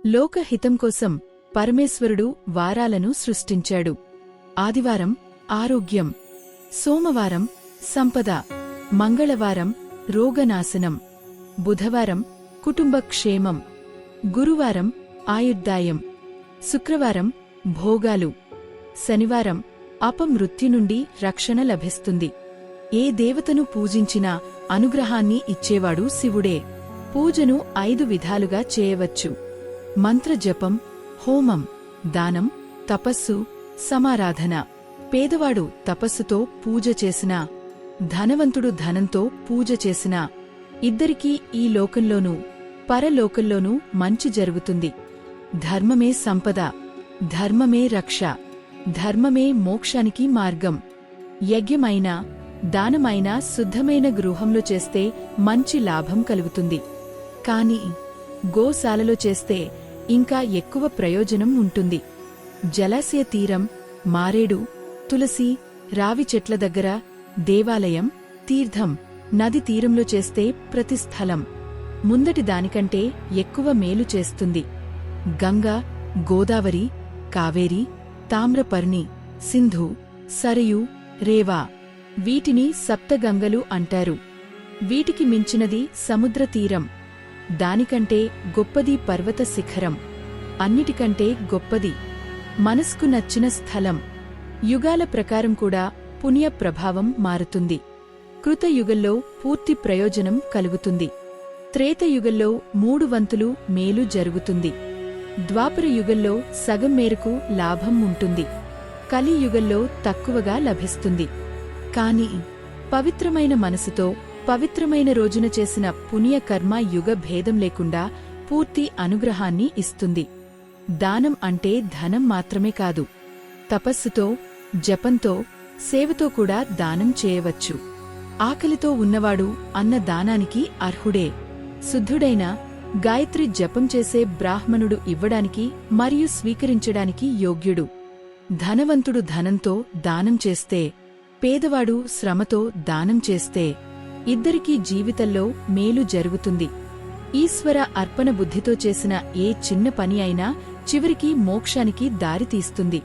లోకహితం కోసం పరమేశ్వరుడు వారాలను సృష్టించాడు. ఆదివారం ఆరోగ్యం, సోమవారం సంపద, మంగళవారం రోగనాశనం, బుధవారం కుటుంబ క్షేమం, గురువారం ఆయుర్దాయం, శుక్రవారం భోగాలు, శనివారం అపమృత్యు నుండి రక్షణ లభిస్తుంది. ఏ దేవతను పూజించినా అనుగ్రహాన్ని ఇచ్చేవాడు శివుడే. పూజను 5 విధాలుగా చేయవచ్చు: మంత్రజపం, హోమం, దానం, తపస్సు, సమారాధన. పేదవాడు తపస్సుతో పూజ చేసినా, ధనవంతుడు ధనంతో పూజ చేసినా ఇద్దరికీ ఈ లోకంలోనూ పరలోకంలోనూ మంచి జరుగుతుంది. ధర్మమే సంపద, ధర్మమే రక్ష, ధర్మమే మోక్షానికి మార్గం. యజ్ఞమైనా దానమైనా శుద్ధమైన గృహంలో చేస్తే మంచి లాభం కలుగుతుంది. కాని గోశాలలో చేస్తే ఇంకా ఎక్కువ ప్రయోజనం ఉంటుంది. జలాశయ తీరం, మారేడు, తులసి, రావి చెట్ల దగ్గర, దేవాలయం, తీర్థం, నది తీరంలో చేస్తే ప్రతి స్థలం ముందటి దానికంటే ఎక్కువ మేలు చేస్తుంది. గంగా, గోదావరి, కావేరి, తామ్రపర్ణి, సింధు, సరయు, రేవా వీటిని సప్తగంగలు అంటారు. వీటికి మించినది సముద్ర తీరం. దానికంటే గొప్పది పర్వత శిఖరం. అన్నిటికంటే గొప్పది మనస్కు నచ్చిన స్థలం. యుగాల ప్రకారం కూడా పుణ్య ప్రభావం మారుతుంది. కృతయుగంలో పూర్తి ప్రయోజనం కలుగుతుంది. త్రేతయుగంలో 3 వంతులు మేలు జరుగుతుంది. ద్వాపర యుగంలో సగం మేరకు లాభం ఉంటుంది. కలియుగంలో తక్కువగా లభిస్తుంది. కాని పవిత్రమైన మనసుతో పవిత్రమైన రోజున చేసిన పుణ్యకర్మ యుగ భేదం లేకుండా పూర్తి అనుగ్రహాన్ని ఇస్తుంది. దానం అంటే ధనం మాత్రమే కాదు, తపస్సుతో, జపంతో, సేవతో కూడా దానం చేయవచ్చు. ఆకలితో ఉన్నవాడు అన్న దానానికి అర్హుడే. శుద్ధుడైన గాయత్రి జపం చేసే బ్రాహ్మణుడు ఇవ్వడానికి మరియు స్వీకరించడానికి యోగ్యుడు. ధనవంతుడు ధనంతో దానం చేస్తే, పేదవాడు శ్రమతో దానం చేస్తే ఇద్దరికీ జీవితంలో మేలు జరుగుతుంది. ఈశ్వర అర్పణ బుద్ధితో చేసిన ఏ చిన్న పని అయినా చివరికి మోక్షానికి దారితీస్తుంది.